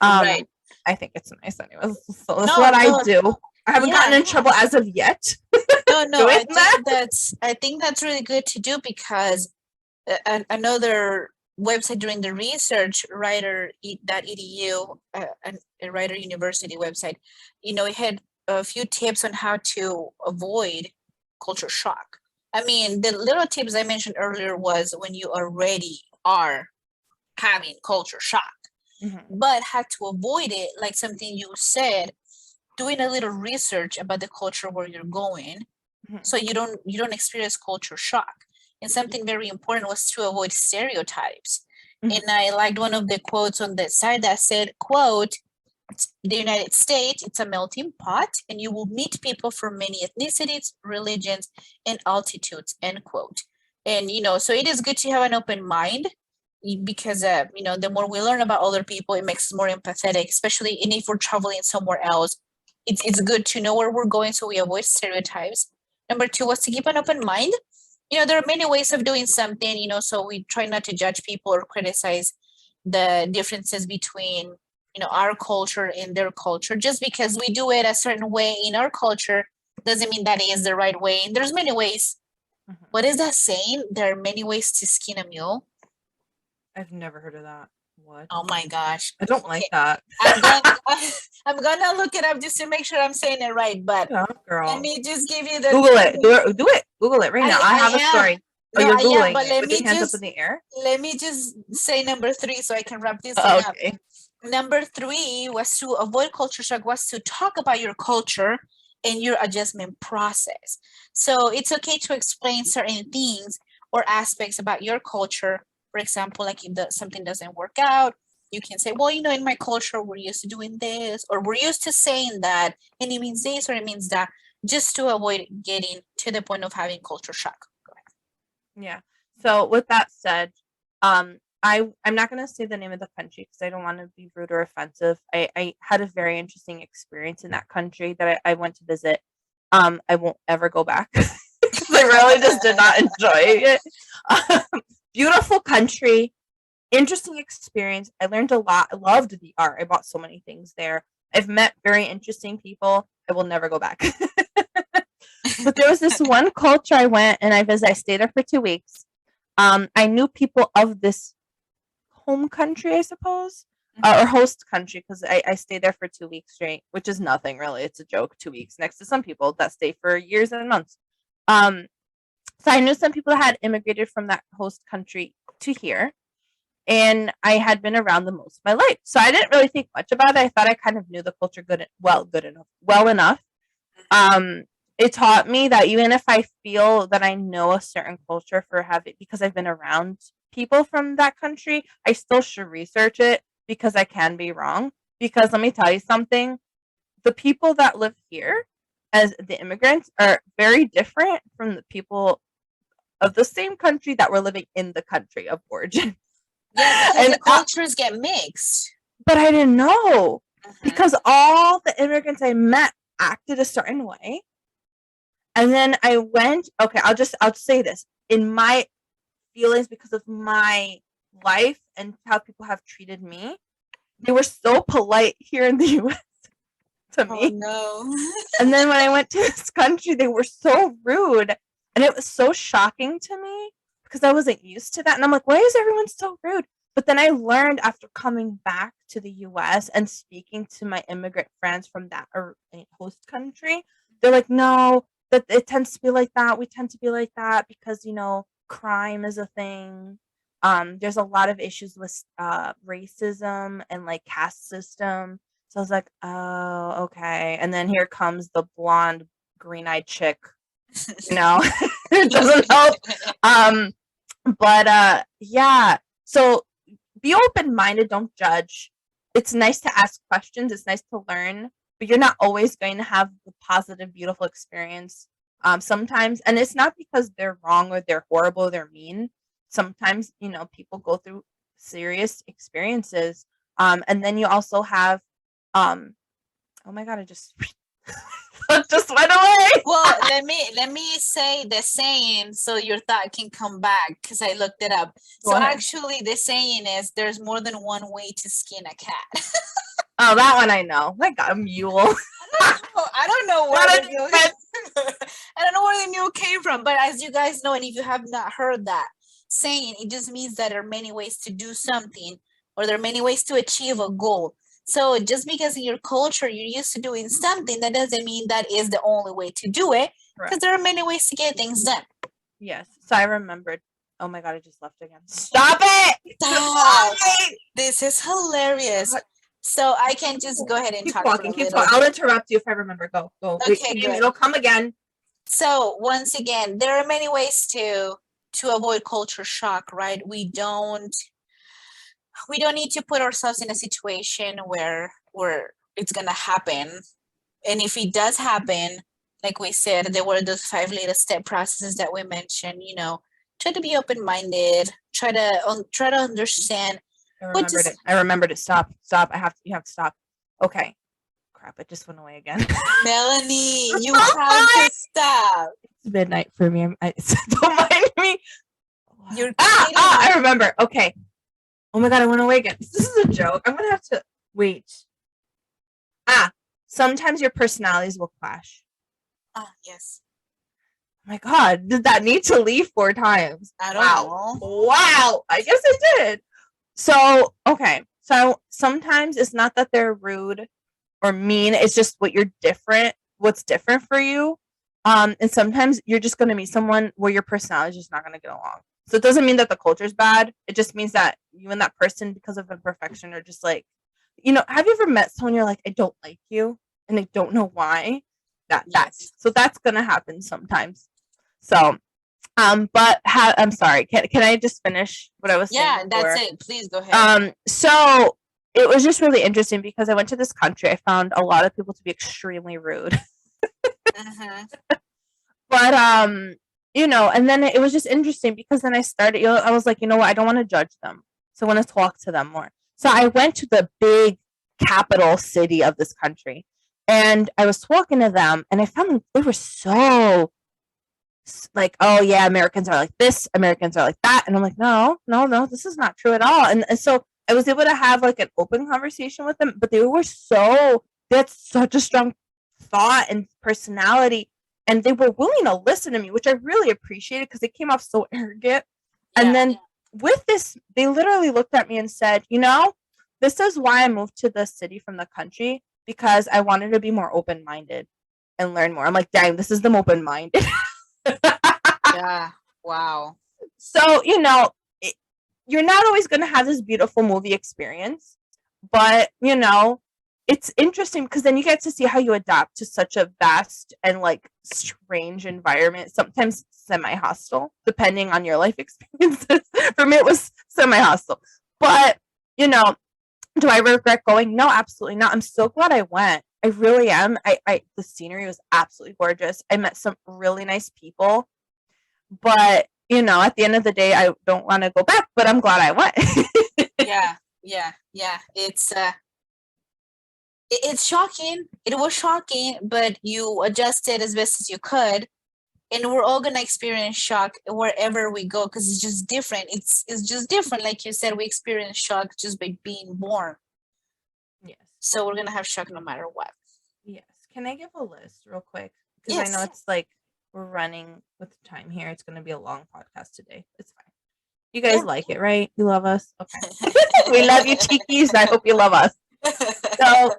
Right. I think it's nice anyways. So that's No, what I no, do. I haven't gotten in trouble as of yet. no. Doing that. I think that's really good to do, because another website during the research, writer.edu, a writer university website, it had a few tips on how to avoid culture shock. I mean, the little tips I mentioned earlier was when you already are having culture shock, but how to avoid it, like something you said, doing a little research about the culture where you're going, so you don't experience culture shock. And something very important was to avoid stereotypes. And I liked one of the quotes on the side that said, quote, "The United States, it's a melting pot, and you will meet people from many ethnicities, religions, and altitudes," end quote. And so it is good to have an open mind, because the more we learn about other people, it makes us more empathetic, especially if we're traveling somewhere else. It's good to know where we're going, so we avoid stereotypes. Number two was to keep an open mind. There are many ways of doing something, so we try not to judge people or criticize the differences between our culture and their culture. Just because we do it a certain way in our culture doesn't mean that is the right way. And there's many ways. What is that saying? There are many ways to skin a mule. I've never heard of that. What? Oh my gosh. I don't like that. I'm gonna look it up just to make sure I'm saying it right. But yeah, girl, let me just give you the Google it. Do it. Google it right now. I have a story. No, you're Googling but let me hands up in the air. Let me just say number 3 so I can wrap this up. Okay. Number 3 was to avoid culture shock, was to talk about your culture and your adjustment process. So it's okay to explain certain things or aspects about your culture. For example, like if something doesn't work out, you can say, well, in my culture, we're used to doing this, or we're used to saying that, and it means this or it means that, just to avoid getting to the point of having culture shock. Yeah. So with that said, I'm not going to say the name of the country because I don't want to be rude or offensive. I had a very interesting experience in that country that I went to visit. I won't ever go back because I really just did not enjoy it. Beautiful country, interesting experience. I learned a lot. I loved the art. I bought so many things there. I've met very interesting people. I will never go back. But there was this one culture I went and I visited. I stayed there for 2 weeks. I knew people of this home country, I suppose, or host country, because I stayed there for 2 weeks straight, which is nothing really. It's a joke. 2 weeks next to some people that stay for years and months. So I knew some people that had immigrated from that host country to here, and I had been around them most of my life. So I didn't really think much about it. I thought I kind of knew the culture well enough. It taught me that even if I feel that I know a certain culture because I've been around people from that country, I still should research it because I can be wrong. Because let me tell you something, the people that live here as the immigrants are very different from the people of the same country that were living in the country of origin. Yeah, because the cultures get mixed. But I didn't know because all the immigrants I met acted a certain way. And then I went, okay, I'll say this. In my feelings, because of my life and how people have treated me, they were so polite here in the US to me. Oh, no. And then when I went to this country, they were so rude. And it was so shocking to me because I wasn't used to that. And I'm like, why is everyone so rude? But then I learned after coming back to the US and speaking to my immigrant friends from that host country, they're like, no, that it tends to be like that. We tend to be like that because, crime is a thing. There's a lot of issues with racism and like caste system. So I was like, oh, okay. And then here comes the blonde, green-eyed chick. It doesn't help. But yeah. So be open-minded. Don't judge. It's nice to ask questions. It's nice to learn. But you're not always going to have the positive, beautiful experience. Sometimes, and it's not because they're wrong or they're horrible, or they're mean. Sometimes, people go through serious experiences. And then you also have, oh my God, I just went away. Well, let me say the saying so your thought can come back because I looked it up. So actually, the saying is there's more than one way to skin a cat. Oh, that one I know. Like a mule. I don't know where the mule. I don't know where the mule came from, but as you guys know, and if you have not heard that saying, it just means that there are many ways to do something, or there are many ways to achieve a goal. So just because in your culture you're used to doing something, that doesn't mean that is the only way to do it, because there are many ways to get things done. Yes. So I remembered. Oh my God, I just left again. Stop it! Stop! This is hilarious. So I can just go ahead and keep talk. Walking, keep talking. I'll interrupt you if I remember. Go. Okay, it'll come again. So once again, there are many ways to avoid culture shock, right? We don't need to put ourselves in a situation where it's gonna happen. And if it does happen, like we said, there were those 5 little step processes that we mentioned. Try to be open-minded. Try to understand. I remembered it. Stop. You have to stop. Okay. Crap, it just went away again. Melanie, you have to stop. It's midnight for me. Don't mind me. You're I remember. Okay. Oh my God, I went away again. This is a joke. I'm gonna have to wait. Sometimes your personalities will clash. Yes. Oh my God, did that need to leave 4 times? I don't know. Wow. I guess it did. So, okay. So sometimes it's not that they're rude or mean. It's just what's different for you. And sometimes you're just going to meet someone where your personality is just not going to get along. So it doesn't mean that the culture is bad. It just means that you and that person, because of imperfection, are just like, have you ever met someone you're like, I don't like you and I don't know why? So that's going to happen sometimes. So, but I'm sorry. Can I just finish what I was saying? Yeah, before? That's it. Please go ahead. So it was just really interesting because I went to this country. I found a lot of people to be extremely rude. But and then it was just interesting because then I started. I was like, what? I don't want to judge them. So I want to talk to them more. So I went to the big capital city of this country, and I was talking to them, and I found they were so like, oh yeah, Americans are like this, Americans are like that, and I'm like, no, no, no, this is not true at all. And so I was able to have like an open conversation with them, but they had such a strong thought and personality, and they were willing to listen to me, which I really appreciated because they came off so arrogant. And then with this, they literally looked at me and said, this is why I moved to the city from the country, because I wanted to be more open-minded and learn more. I'm like, dang, this is them open-minded. Yeah. Wow. So, you're not always going to have this beautiful movie experience, but, it's interesting because then you get to see how you adapt to such a vast and like strange environment, sometimes semi-hostile, depending on your life experiences. For me, it was semi-hostile. But, do I regret going? No, absolutely not. I'm so glad I went. I really am. The scenery was absolutely gorgeous. I met some really nice people. But, at the end of the day, I don't want to go back, but I'm glad I went. Yeah. It's shocking. It was shocking, but you adjusted as best as you could. And we're all gonna experience shock wherever we go because it's just different. It's just different. Like you said, we experience shock just by being born. Yes. So we're gonna have shock no matter what. Yes. Can I give a list real quick? Because I know it's like we're running with time here. It's going to be a long podcast today. It's fine. You guys like it, right? You love us? Okay. We love you, Chiquis. I hope you love us. So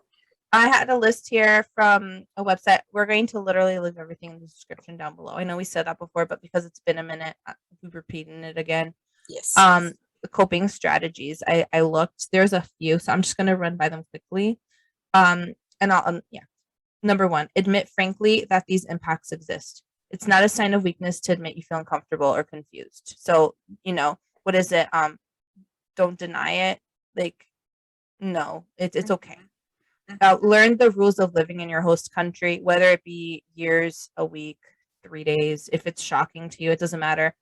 I had a list here from a website. We're going to literally leave everything in the description down below. I know we said that before, but because it's been a minute, we're repeating it again. Yes. The coping strategies. I looked. There's a few, so I'm just going to run by them quickly. And I'll Number 1, admit frankly that these impacts exist. It's not a sign of weakness to admit you feel uncomfortable or confused. So, what is it? Don't deny it. Like, no, it's okay. Learn the rules of living in your host country, whether it be years, a week, 3 days. If it's shocking to you, it doesn't matter.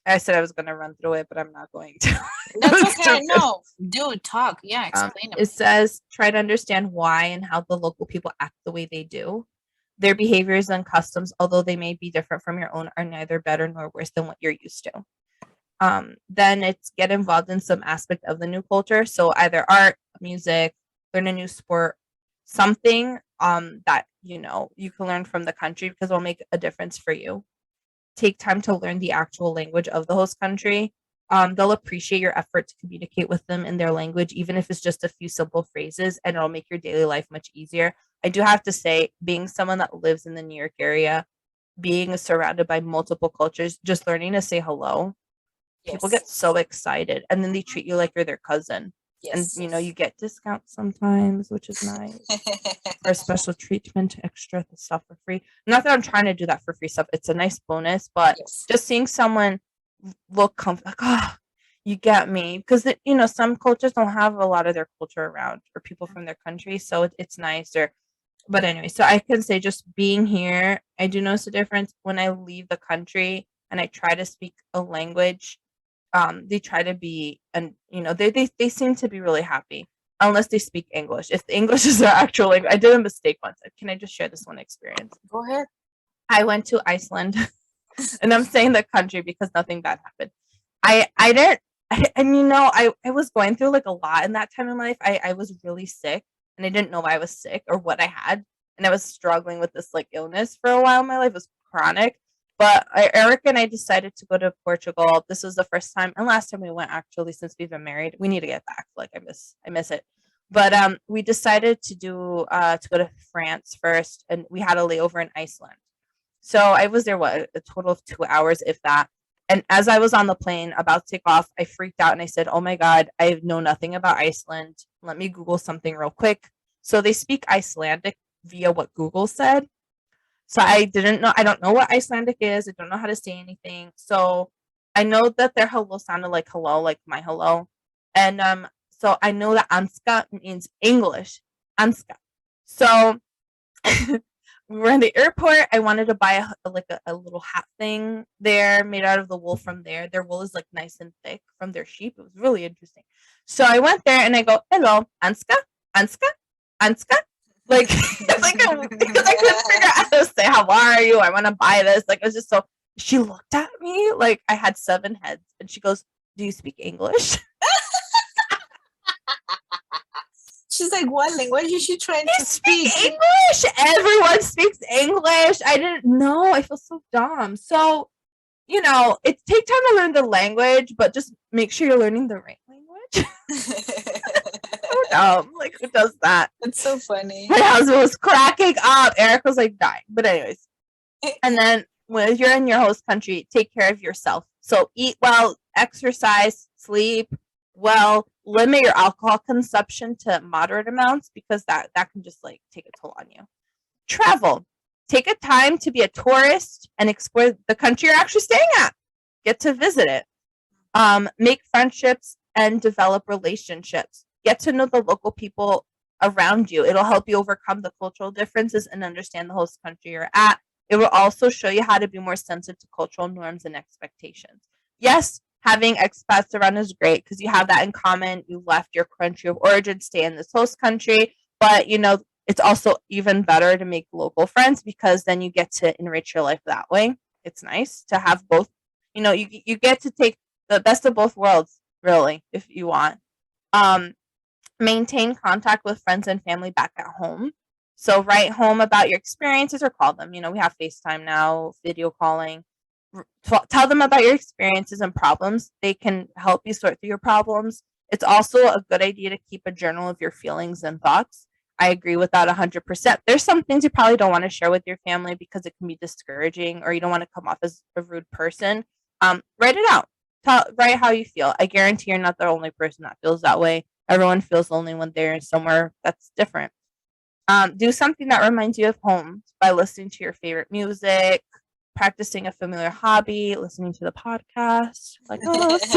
I said I was going to run through it, but I'm not going to. That's okay. No, dude, talk. Yeah, explain it. It says, try to understand why and how the local people act the way they do. Their behaviors and customs, although they may be different from your own, are neither better nor worse than what you're used to. Then it's get involved in some aspect of the new culture. So either art, music, learn a new sport, something that, you can learn from the country because it'll make a difference for you. Take time to learn the actual language of the host country. They'll appreciate your effort to communicate with them in their language, even if it's just a few simple phrases, and it'll make your daily life much easier. I do have to say, being someone that lives in the New York area, being surrounded by multiple cultures, just learning to say hello, people get so excited, and then they treat you like you're their cousin. And you get discounts sometimes, which is nice. Or special treatment, extra stuff for free. Not that I'm trying to do that for free stuff. It's a nice bonus, but just seeing someone look comfortable, like, oh, you get me, because some cultures don't have a lot of their culture around, or people from their country, so it's nice. But anyway, so I can say just being here, I do notice a difference when I leave the country and I try to speak a language. They try to be, and they seem to be really happy unless they speak English. If the English is their actual language, I did a mistake once. Can I just share this one experience? Go ahead. I went to Iceland, and I'm saying the country because nothing bad happened. I was going through like a lot in that time in life. I was really sick, and I didn't know why I was sick or what I had, and I was struggling with this like illness for a while in my life. It was chronic. But Eric and I decided to go to Portugal. This was the first time and last time we went, actually, since we've been married. We need to get back. Like I miss it. But we decided to go to France first, and we had a layover in Iceland. So I was there a total of 2 hours, if that. And as I was on the plane about to take off, I freaked out and I said, "Oh my God, I know nothing about Iceland. Let me Google something real quick." So they speak Icelandic via what Google said. So I don't know what Icelandic is. I don't know how to say anything. So I know that their hello sounded like hello, like my hello. And so I know that Anska means English. Anska. So we were in the airport. I wanted to buy a little hat thing there made out of the wool from there. Their wool is like nice and thick from their sheep. It was really interesting. So I went there and I go, hello, Anska, Anska, Anska. Like, because I couldn't figure out how to say, how are you? I want to buy this. Like, it was just so, she looked at me like I had 7 heads and she goes, do you speak English? She's like, what language is she trying to speak? English. Everyone speaks English. I didn't know. I feel so dumb. So, it takes time to learn the language, but just make sure you're learning the right language. So dumb. Like, who does that? It's so funny. My husband was cracking up. Eric was like dying. But anyways. And then when you're in your host country, take care of yourself. So eat well, exercise, sleep well, limit your alcohol consumption to moderate amounts because that can just like take a toll on you. Travel. Take a time to be a tourist and explore the country you're actually staying at. Get to visit it. Make friendships and develop relationships. Get to know the local people around you. It'll help you overcome the cultural differences and understand the host country you're at. It will also show you how to be more sensitive to cultural norms and expectations. Yes, having expats around is great because you have that in common. You left your country of origin, stay in this host country, but it's also even better to make local friends because then you get to enrich your life that way. It's nice to have both. You get to take the best of both worlds, really, if you want. Maintain contact with friends and family back at home. So write home about your experiences or call them. We have FaceTime now, video calling. Tell them about your experiences and problems. They can help you sort through your problems. It's also a good idea to keep a journal of your feelings and thoughts. I agree with that 100%. There's some things you probably don't want to share with your family because it can be discouraging or you don't want to come off as a rude person. Write it out. Write how you feel. I guarantee you're not the only person that feels that way. Everyone feels lonely when they're somewhere that's different. Do something that reminds you of home by listening to your favorite music, practicing a familiar hobby, listening to the podcast like us.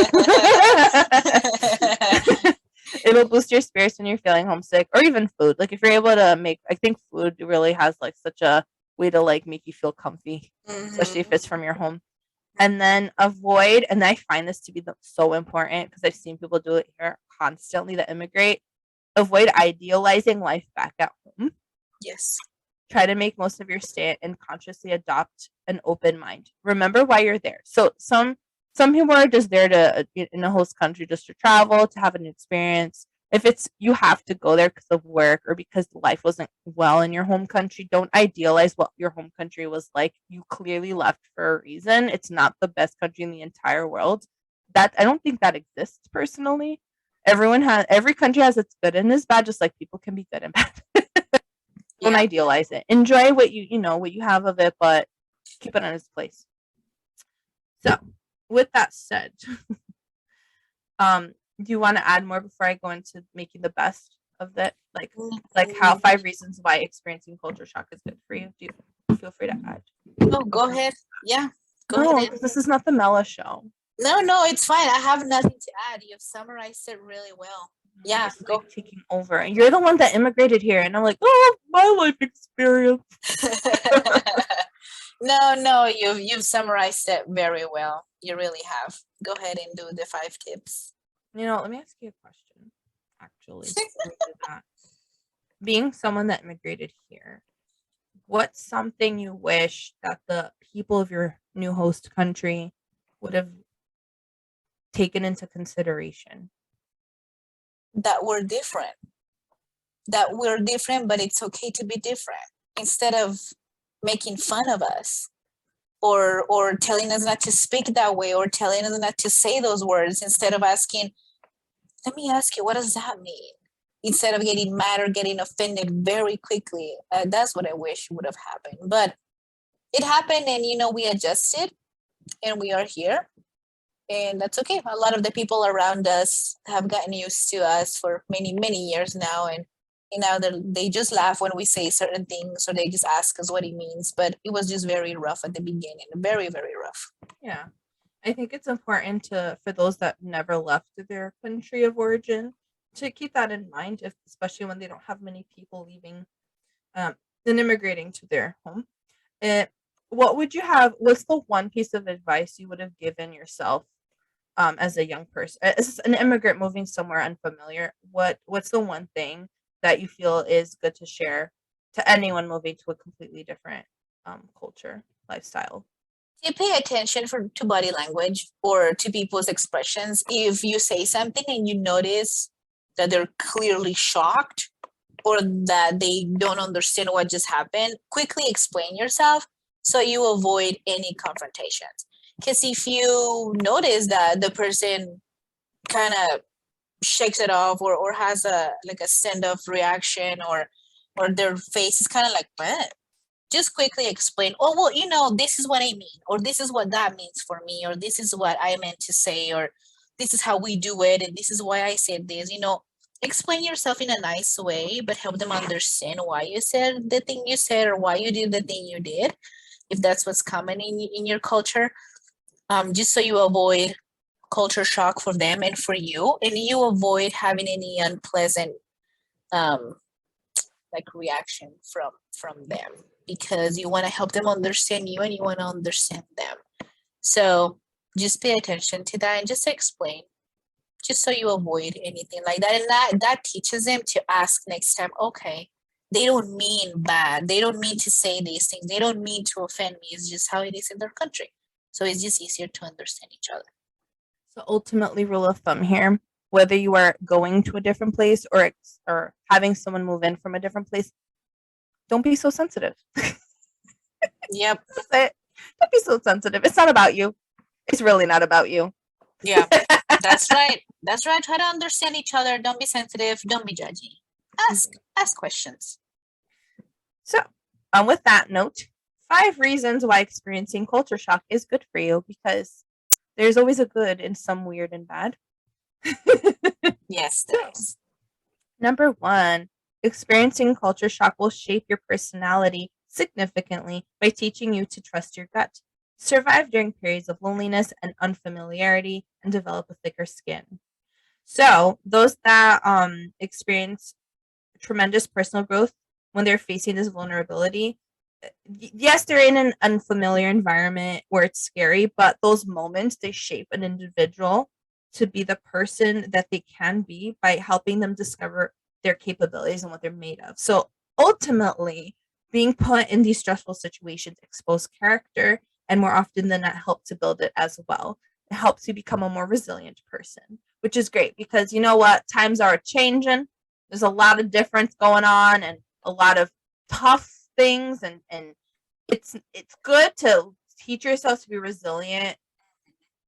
It'll boost your spirits when you're feeling homesick, or even food. Like if you're able to I think food really has like such a way to like make you feel comfy, especially if it's from your home. And then avoid, and I find this to be so important because I've seen people do it here constantly that immigrate. Avoid idealizing life back at home. Yes. Try to make most of your stay and consciously adopt an open mind. Remember why you're there. So some people are just there to in a host country just to travel, to have an experience. If it's you have to go there because of work or because life wasn't well in your home country, don't idealize what your home country was like. You clearly left for a reason. It's not the best country in the entire world. That I don't think that exists personally. Every country has its good and its bad, just like people can be good and bad. Don't idealize it. Enjoy what you have of it, but keep it in its place. So, with that said, do you want to add more before I go into making the best of it? Like how 5 reasons why experiencing culture shock is good for you. Do you feel free to add? Oh, go ahead. Yeah, go ahead. This is not the Mela show. No, it's fine. I have nothing to add. You've summarized it really well. Yeah, it's go taking over. And you're the one that immigrated here, and I'm like, oh, my life experience. No, you've summarized it very well. You really have. Go ahead and do the 5 tips. Let me ask you a question. Actually, being someone that immigrated here, what's something you wish that the people of your new host country would have taken into consideration? That we're different. But it's okay to be different. Instead of making fun of us or telling us not to speak that way or telling us not to say those words, instead of asking, let me ask you, what does that mean? Instead of getting mad or getting offended very quickly. That's what I wish would have happened. But it happened and, we adjusted and we are here. And that's okay. A lot of the people around us have gotten used to us for many, many years now. And now they just laugh when we say certain things or they just ask us what it means. But it was just very rough at the beginning. Very, very rough. Yeah. I think it's important for those that never left their country of origin to keep that in mind, especially when they don't have many people leaving than immigrating to their home. It, what would you have? What's the one piece of advice you would have given yourself as a young person, as an immigrant moving somewhere unfamiliar? What's the one thing that you feel is good to share to anyone moving to a completely different culture, lifestyle? You pay attention to body language or to people's expressions. If you say something and you notice that they're clearly shocked or that they don't understand what just happened, quickly explain yourself so you avoid any confrontations. Because if you notice that the person kind of shakes it off or has a like a stand-off reaction or their face is kind of like what, just quickly explain, oh well, this is what I mean, or this is what that means for me, or this is what I meant to say, or this is how we do it, and this is why I said this. Explain yourself in a nice way, but help them understand why you said the thing you said or why you did the thing you did, if that's what's common in your culture. Just so you avoid culture shock for them and for you, and you avoid having any unpleasant um, like reaction from them, because you want to help them understand you and you want to understand them. So just pay attention to that and just explain, just so you avoid anything like that. And that teaches them to ask next time, okay, they don't mean bad, they don't mean to say these things, they don't mean to offend me, it's just how it is in their country. So it's just easier to understand each other. So ultimately, rule of thumb here: whether you are going to a different place or having someone move in from a different place, don't be so sensitive. Yep. That's it. Don't be so sensitive. It's not about you. It's really not about you. Yeah. That's right. That's right. Try to understand each other. Don't be sensitive. Don't be judgy. Ask questions. So, with that note, 5 reasons why experiencing culture shock is good for you, because there's always a good in some weird and bad. Yes, there is. Number 1, experiencing culture shock will shape your personality significantly by teaching you to trust your gut, survive during periods of loneliness and unfamiliarity, and develop a thicker skin. So, those that experience tremendous personal growth when they're facing this vulnerability, yes, they're in an unfamiliar environment where it's scary, but those moments, they shape an individual to be the person that they can be by helping them discover their capabilities and what they're made of. So ultimately, being put in these stressful situations expose character, and more often than not help to build it as well. It helps you become a more resilient person, which is great, because you know what, times are changing. There's a lot of difference going on and a lot of tough things, and it's good to teach yourself to be resilient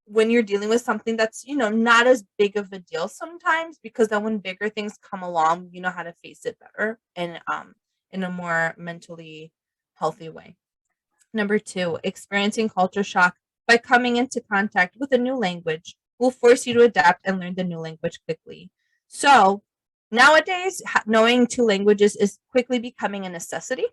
when you're dealing with something that's not as big of a deal sometimes, because then when bigger things come along, you know how to face it better and in a more mentally healthy way. Number 2, experiencing culture shock by coming into contact with a new language will force you to adapt and learn the new language quickly. So nowadays, knowing 2 languages is quickly becoming a necessity.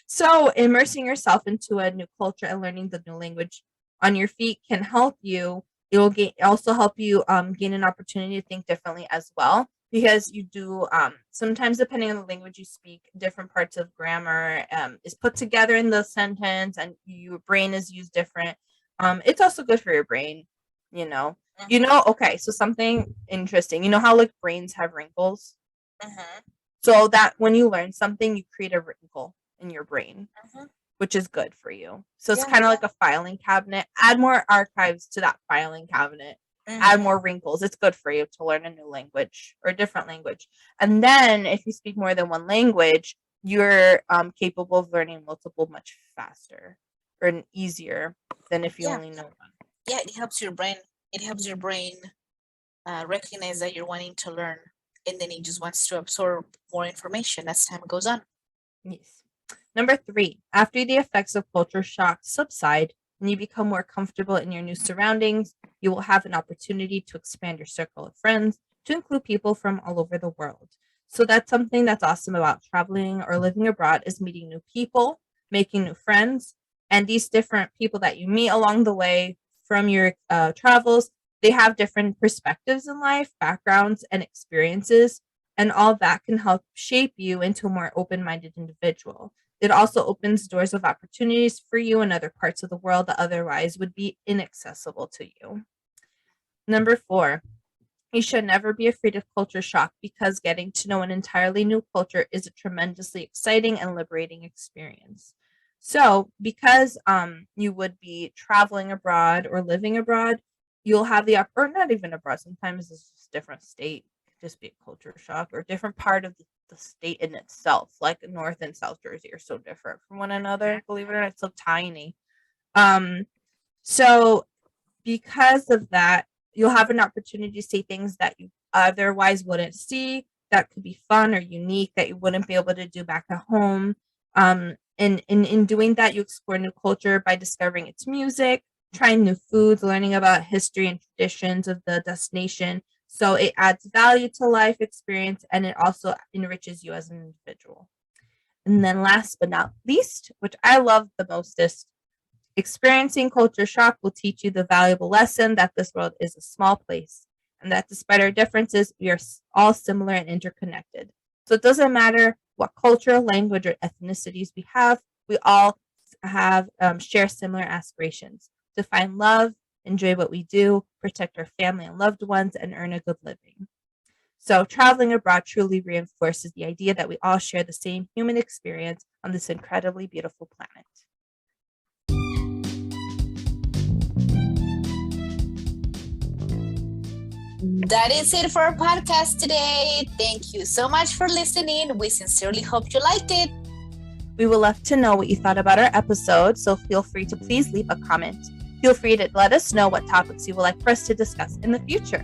So immersing yourself into a new culture and learning the new language on your feet can help you. It will also help you gain an opportunity to think differently as well, because you do sometimes, depending on the language you speak, different parts of grammar is put together in the sentence, and your brain is used different. It's also good for your brain, you know. Okay, so something interesting. You know how like brains have wrinkles? Mm-hmm. So that when you learn something, you create a wrinkle in your brain, Mm-hmm. which is good for you. So it's Yeah. kind of like a filing cabinet. Add more archives to that filing cabinet. Add more wrinkles. It's good for you to learn a new language or a different language. And then if you speak more than one language, you're capable of learning multiple much faster or easier than if you Yeah. only know one. Yeah, it helps your brain. It helps your brain recognize that you're wanting to learn, and then it just wants to absorb more information as time goes on. Yes. Number 3, after the effects of culture shock subside and you become more comfortable in your new surroundings, you will have an opportunity to expand your circle of friends to include people from all over the world. So that's something that's awesome about traveling or living abroad, is meeting new people, making new friends, and these different people that you meet along the way from your travels, they have different perspectives in life, backgrounds, and experiences. And all that can help shape you into a more open-minded individual. It also opens doors of opportunities for you in other parts of the world that otherwise would be inaccessible to you. Number 4, you should never be afraid of culture shock because getting to know an entirely new culture is a tremendously exciting and liberating experience. So, because you would be traveling abroad or living abroad, you'll have or not even abroad. Sometimes it's just different state, it could just be a culture shock or different part of the state in itself. Like North and South Jersey are so different from one another. Believe it or not, it's so tiny. So because of that, you'll have an opportunity to see things that you otherwise wouldn't see that could be fun or unique that you wouldn't be able to do back at home. And in doing that, you explore new culture by discovering its music, trying new foods, learning about history and traditions of the destination. So it adds value to life experience and it also enriches you as an individual. And then last but not least, which I love the mostest, experiencing culture shock will teach you the valuable lesson that this world is a small place and that despite our differences, we are all similar and interconnected. So it doesn't matter what culture, language, or ethnicities we all have share similar aspirations to find love, enjoy what we do, protect our family and loved ones, and earn a good living. So traveling abroad truly reinforces the idea that we all share the same human experience on this incredibly beautiful planet. That is it for our podcast today. Thank you so much for listening. We sincerely hope you liked it. We would love to know what you thought about our episode, so feel free to please leave a comment. Feel free to let us know what topics you would like for us to discuss in the future.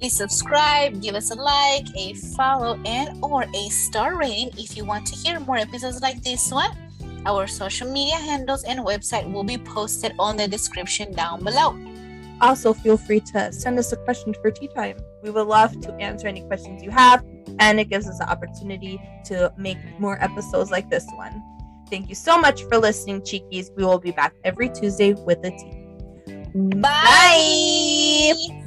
Please subscribe, give us a like, a follow, and or a star rating if you want to hear more episodes like this one. Our social media handles and website will be posted on the description down below. Also, feel free to send us a question for tea time. We would love to answer any questions you have, and it gives us the opportunity to make more episodes like this one. Thank you so much for listening, Chiquis. We will be back every Tuesday with a tea. Bye!